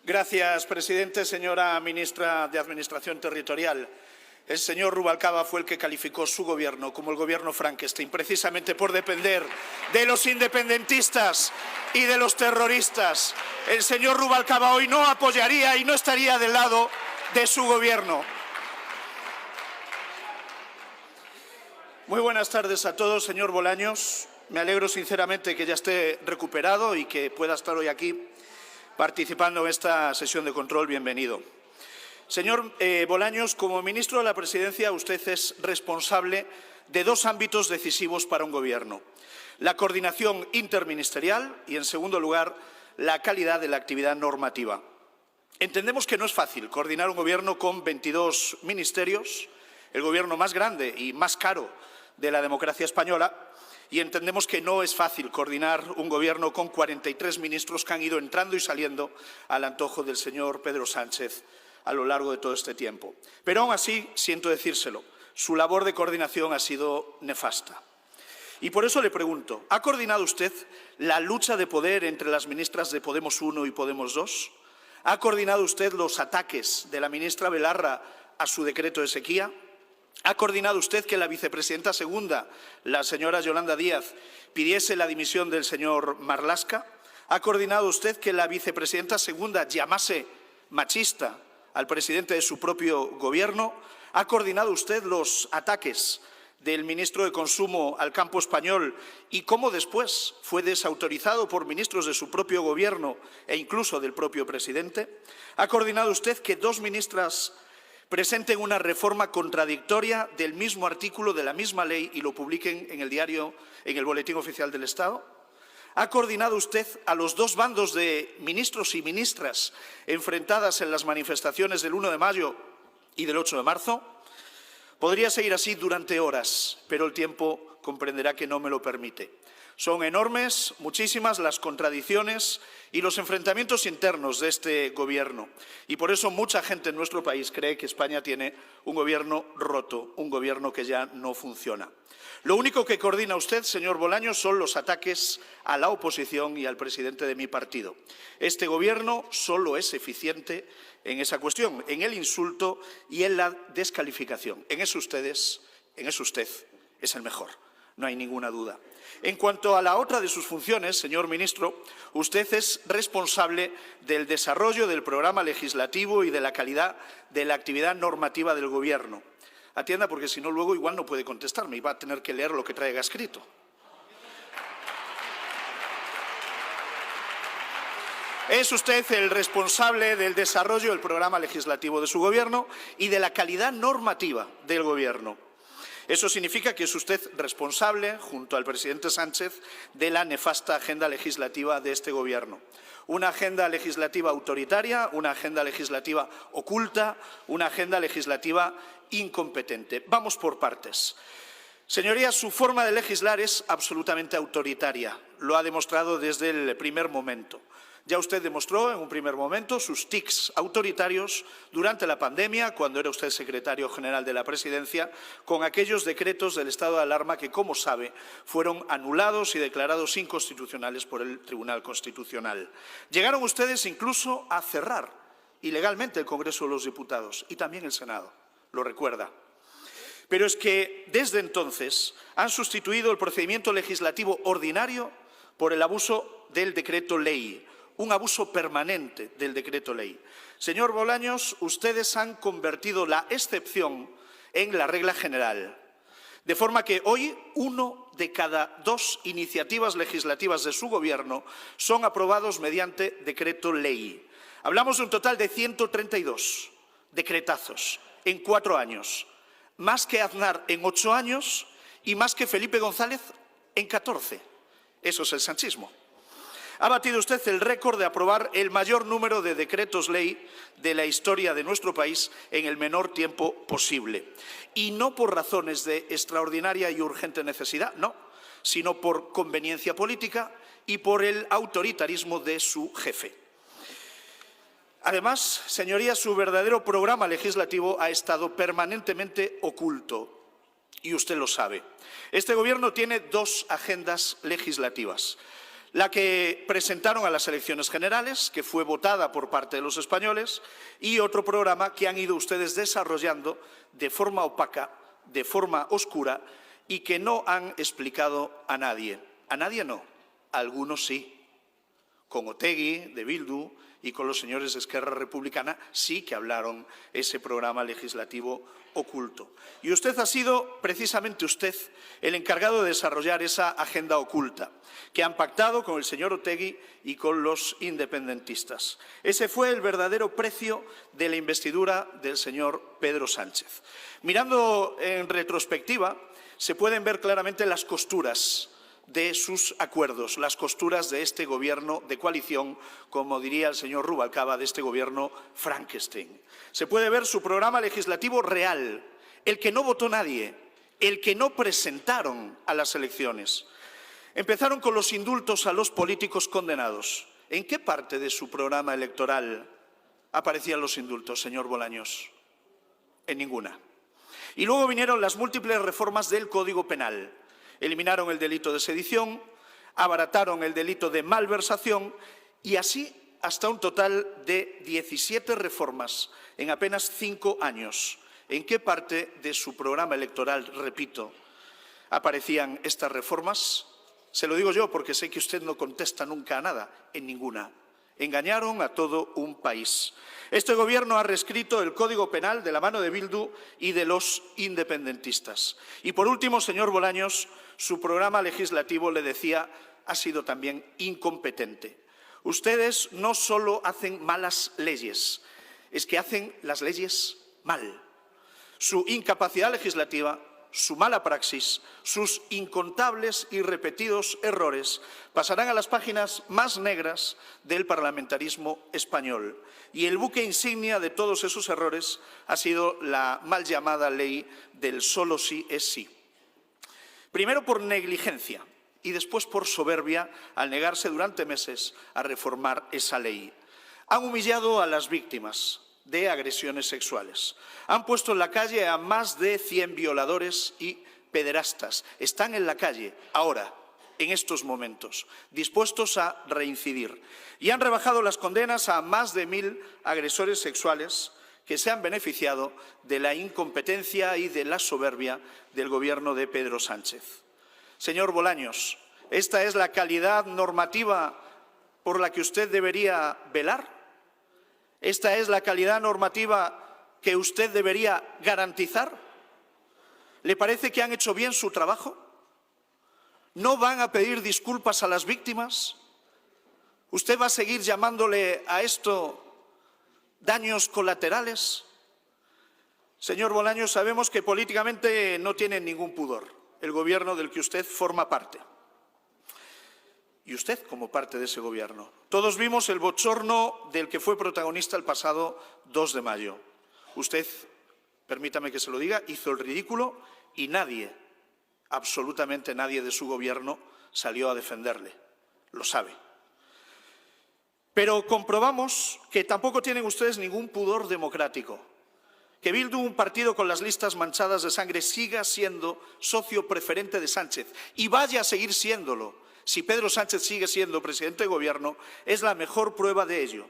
Gracias, presidente. Señora ministra de Administración Territorial, el señor Rubalcaba fue el que calificó su gobierno como el gobierno Frankenstein, precisamente por depender de los independentistas y de los terroristas. El señor Rubalcaba hoy no apoyaría y no estaría del lado de su gobierno. Muy buenas tardes a todos, señor Bolaños. Me alegro sinceramente que ya esté recuperado y que pueda estar hoy aquí participando en esta sesión de control. Bienvenido. Señor Bolaños, como ministro de la Presidencia, usted es responsable de dos ámbitos decisivos para un gobierno: la coordinación interministerial y, en segundo lugar, la calidad de la actividad normativa. Entendemos que no es fácil coordinar un gobierno con 22 ministerios, el gobierno más grande y más caro de la democracia española, y entendemos que no es fácil coordinar un gobierno con 43 ministros que han ido entrando y saliendo al antojo del señor Pedro Sánchez a lo largo de todo este tiempo. Pero aún así, siento decírselo, su labor de coordinación ha sido nefasta. Y por eso le pregunto, ¿ha coordinado usted la lucha de poder entre las ministras de Podemos I y Podemos II? ¿Ha coordinado usted los ataques de la ministra Belarra a su decreto de sequía? ¿Ha coordinado usted que la vicepresidenta segunda, la señora Yolanda Díaz, pidiese la dimisión del señor Marlaska? ¿Ha coordinado usted que la vicepresidenta segunda llamase machista al presidente de su propio gobierno? ¿Ha coordinado usted los ataques del ministro de Consumo al campo español y cómo después fue desautorizado por ministros de su propio gobierno e incluso del propio presidente? ¿Ha coordinado usted que dos ministras presenten una reforma contradictoria del mismo artículo de la misma ley y lo publiquen en el diario, en el Boletín Oficial del Estado? ¿Ha coordinado usted a los dos bandos de ministros y ministras enfrentadas en las manifestaciones del 1 de mayo y del 8 de marzo? Podría seguir así durante horas, pero el tiempo comprenderá que no me lo permite. Son enormes, muchísimas las contradicciones y los enfrentamientos internos de este gobierno. Y por eso mucha gente en nuestro país cree que España tiene un gobierno roto, un gobierno que ya no funciona. Lo único que coordina usted, señor Bolaños, son los ataques a la oposición y al presidente de mi partido. Este gobierno solo es eficiente en esa cuestión, en el insulto y en la descalificación. En eso usted es el mejor, no hay ninguna duda. En cuanto a la otra de sus funciones, señor ministro, usted es responsable del desarrollo del programa legislativo y de la calidad de la actividad normativa del Gobierno. Atienda, porque si no luego igual no puede contestarme y va a tener que leer lo que traiga escrito. Es usted el responsable del desarrollo del programa legislativo de su Gobierno y de la calidad normativa del Gobierno. Eso significa que es usted responsable, junto al presidente Sánchez, de la nefasta agenda legislativa de este Gobierno. Una agenda legislativa autoritaria, una agenda legislativa oculta, una agenda legislativa incompetente. Vamos por partes. Señorías, su forma de legislar es absolutamente autoritaria. Lo ha demostrado desde el primer momento. Ya usted demostró en un primer momento sus tics autoritarios durante la pandemia, cuando era usted secretario general de la Presidencia, con aquellos decretos del estado de alarma que, como sabe, fueron anulados y declarados inconstitucionales por el Tribunal Constitucional. Llegaron ustedes incluso a cerrar ilegalmente el Congreso de los Diputados y también el Senado, lo recuerda. Pero es que desde entonces han sustituido el procedimiento legislativo ordinario por el abuso del decreto ley. Un abuso permanente del decreto ley. Señor Bolaños, ustedes han convertido la excepción en la regla general, de forma que hoy 1 de cada 2 iniciativas legislativas de su Gobierno son aprobados mediante decreto ley. Hablamos de un total de 132 decretazos en 4 años, más que Aznar en 8 años y más que Felipe González en 14. Eso es el sanchismo. Ha batido usted el récord de aprobar el mayor número de decretos ley de la historia de nuestro país en el menor tiempo posible. Y no por razones de extraordinaria y urgente necesidad, no, sino por conveniencia política y por el autoritarismo de su jefe. Además, señorías, su verdadero programa legislativo ha estado permanentemente oculto. Y usted lo sabe. Este Gobierno tiene dos agendas legislativas. la que presentaron a las elecciones generales, que fue votada por parte de los españoles, y otro programa que han ido ustedes desarrollando de forma opaca, de forma oscura, y que no han explicado a nadie. A nadie no, a algunos sí. Con Otegi, de Bildu, y con los señores de Esquerra Republicana sí que hablaron ese programa legislativo oculto. Y usted ha sido, precisamente usted, el encargado de desarrollar esa agenda oculta que han pactado con el señor Otegi y con los independentistas. Ese fue el verdadero precio de la investidura del señor Pedro Sánchez. Mirando en retrospectiva, se pueden ver claramente las costuras de sus acuerdos, las costuras de este gobierno de coalición, como diría el señor Rubalcaba, de este gobierno Frankenstein. Se puede ver su programa legislativo real, el que no votó nadie, el que no presentaron a las elecciones. Empezaron con los indultos a los políticos condenados. ¿En qué parte de su programa electoral aparecían los indultos, señor Bolaños? En ninguna. Y luego vinieron las múltiples reformas del Código Penal. Eliminaron el delito de sedición, abarataron el delito de malversación y así hasta un total de 17 reformas en apenas 5 años. ¿En qué parte de su programa electoral, repito, aparecían estas reformas? Se lo digo yo porque sé que usted no contesta nunca a nada, en ninguna. Engañaron a todo un país. Este gobierno ha reescrito el Código Penal de la mano de Bildu y de los independentistas. Y por último, señor Bolaños, su programa legislativo, le decía, ha sido también incompetente. Ustedes no solo hacen malas leyes, es que hacen las leyes mal. Su incapacidad legislativa, su mala praxis, sus incontables y repetidos errores pasarán a las páginas más negras del parlamentarismo español. Y el buque insignia de todos esos errores ha sido la mal llamada ley del solo sí es sí. Primero por negligencia y después por soberbia al negarse durante meses a reformar esa ley. Han humillado a las víctimas de agresiones sexuales. Han puesto en la calle a más de 100 violadores y pederastas. Están en la calle ahora, en estos momentos, dispuestos a reincidir. Y han rebajado las condenas a más de 1000 agresores sexuales que se han beneficiado de la incompetencia y de la soberbia del gobierno de Pedro Sánchez. Señor Bolaños, ¿esta es la calidad normativa por la que usted debería velar? ¿Esta es la calidad normativa que usted debería garantizar? ¿Le parece que han hecho bien su trabajo? ¿No van a pedir disculpas a las víctimas? ¿Usted va a seguir llamándole a esto daños colaterales? Señor Bolaños, sabemos que políticamente no tiene ningún pudor el gobierno del que usted forma parte. Y usted como parte de ese gobierno. Todos vimos el bochorno del que fue protagonista el pasado 2 de mayo. Usted, permítame que se lo diga, hizo el ridículo y nadie, absolutamente nadie de su gobierno salió a defenderle. Lo sabe. Pero comprobamos que tampoco tienen ustedes ningún pudor democrático. Que Bildu, un partido con las listas manchadas de sangre, siga siendo socio preferente de Sánchez y vaya a seguir siéndolo. Si Pedro Sánchez sigue siendo presidente de gobierno, es la mejor prueba de ello.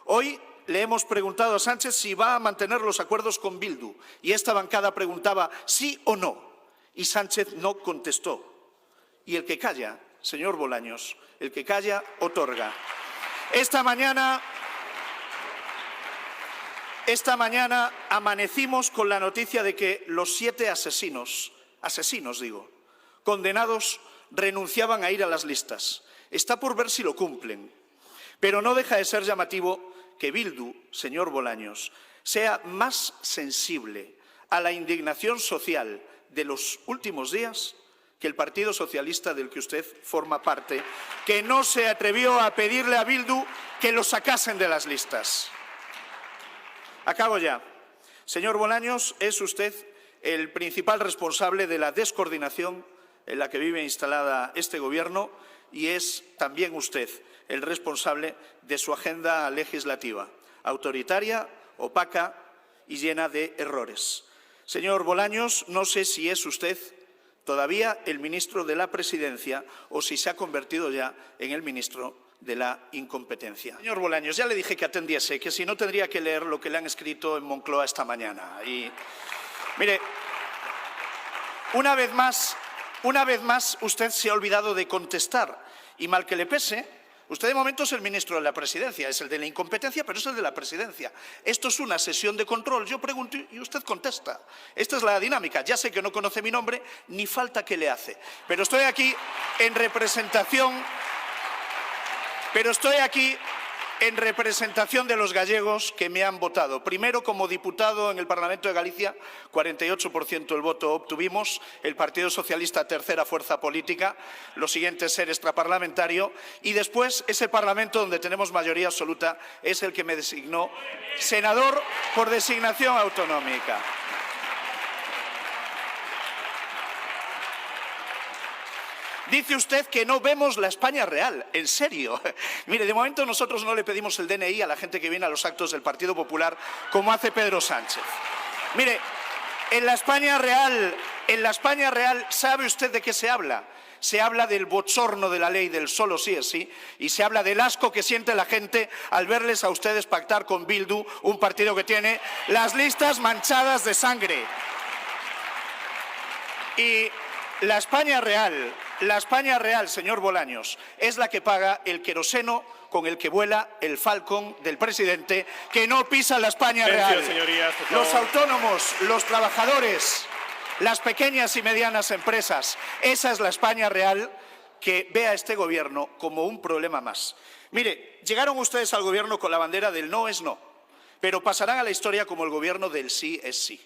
Hoy le hemos preguntado a Sánchez si va a mantener los acuerdos con Bildu y esta bancada preguntaba sí o no y Sánchez no contestó. Y el que calla, señor Bolaños, el que calla otorga. Esta mañana amanecimos con la noticia de que los 7 asesinos condenados renunciaban a ir a las listas. Está por ver si lo cumplen. Pero no deja de ser llamativo que Bildu, señor Bolaños, sea más sensible a la indignación social de los últimos días que el Partido Socialista del que usted forma parte, que no se atrevió a pedirle a Bildu que lo sacasen de las listas. Acabo ya. Señor Bolaños, es usted el principal responsable de la descoordinación en la que vive instalada este gobierno y es también usted el responsable de su agenda legislativa, autoritaria, opaca y llena de errores. Señor Bolaños, no sé si es usted todavía el ministro de la Presidencia o si se ha convertido ya en el ministro de la incompetencia. Señor Bolaños, ya le dije que atendiese, que si no tendría que leer lo que le han escrito en Moncloa esta mañana. Y, mire, una vez más usted se ha olvidado de contestar y mal que le pese, usted de momento es el ministro de la Presidencia, es el de la incompetencia, pero es el de la Presidencia. Esto es una sesión de control, yo pregunto y usted contesta. Esta es la dinámica. Ya sé que no conoce mi nombre, ni falta que le hace. Pero estoy aquí en representación de los gallegos que me han votado. Primero, como diputado en el Parlamento de Galicia, 48% del voto obtuvimos, el Partido Socialista, tercera fuerza política, lo siguiente es ser extraparlamentario, y después ese Parlamento donde tenemos mayoría absoluta es el que me designó senador por designación autonómica. Dice usted que no vemos la España real. ¿En serio? Mire, de momento nosotros no le pedimos el DNI a la gente que viene a los actos del Partido Popular como hace Pedro Sánchez. Mire, en la España real, ¿sabe usted de qué se habla? Se habla del bochorno de la ley del solo sí es sí y se habla del asco que siente la gente al verles a ustedes pactar con Bildu, un partido que tiene las listas manchadas de sangre. Y la España real, señor Bolaños, es la que paga el queroseno con el que vuela el Falcon del presidente, que no pisa la España real. Señorías, los autónomos, los trabajadores, las pequeñas y medianas empresas, esa es la España real que ve a este gobierno como un problema más. Mire, llegaron ustedes al gobierno con la bandera del no es no, pero pasarán a la historia como el gobierno del sí es sí.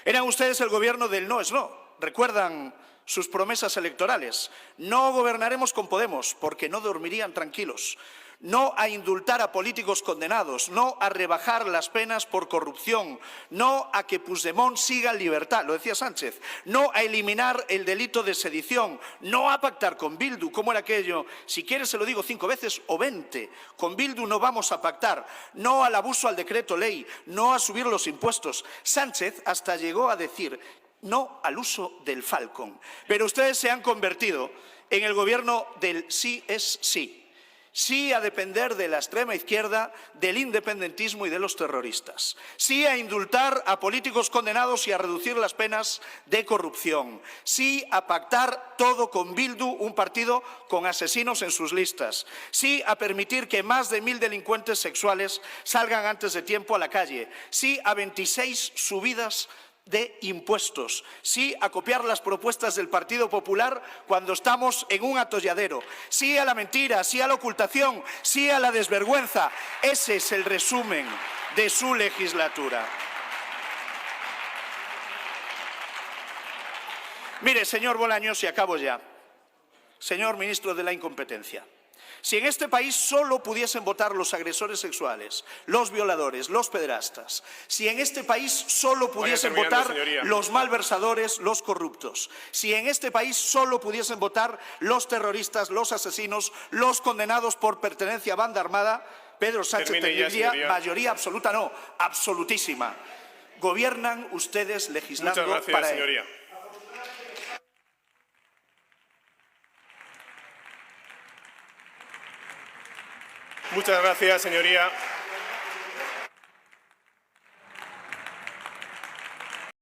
Eran ustedes el gobierno del no es no. ¿Recuerdan sus promesas electorales? No gobernaremos con Podemos porque no dormirían tranquilos. No a indultar a políticos condenados, no a rebajar las penas por corrupción, no a que Puigdemont siga en libertad, lo decía Sánchez, no a eliminar el delito de sedición, no a pactar con Bildu. ¿Cómo era aquello? Si quiere se lo digo 5 veces o 20. Con Bildu no vamos a pactar. No al abuso al decreto ley, no a subir los impuestos. Sánchez hasta llegó a decir no al uso del Falcon. Pero ustedes se han convertido en el gobierno del sí es sí. Sí a depender de la extrema izquierda, del independentismo y de los terroristas. Sí a indultar a políticos condenados y a reducir las penas de corrupción. Sí a pactar todo con Bildu, un partido con asesinos en sus listas. Sí a permitir que más de 1000 delincuentes sexuales salgan antes de tiempo a la calle. Sí a 26 subidas de impuestos. Sí a copiar las propuestas del Partido Popular cuando estamos en un atolladero. Sí a la mentira, sí a la ocultación, sí a la desvergüenza. Ese es el resumen de su legislatura. Mire, señor Bolaños, y acabo ya, señor ministro de la incompetencia, si en este país solo pudiesen votar los agresores sexuales, los violadores, los pederastas, si en este país solo pudiesen votar los malversadores, los corruptos, si en este país solo pudiesen votar los terroristas, los asesinos, los condenados por pertenencia a banda armada, Pedro Sánchez tendría mayoría absoluta, no, absolutísima. Gobiernan ustedes legislando para él. Muchas gracias, señoría.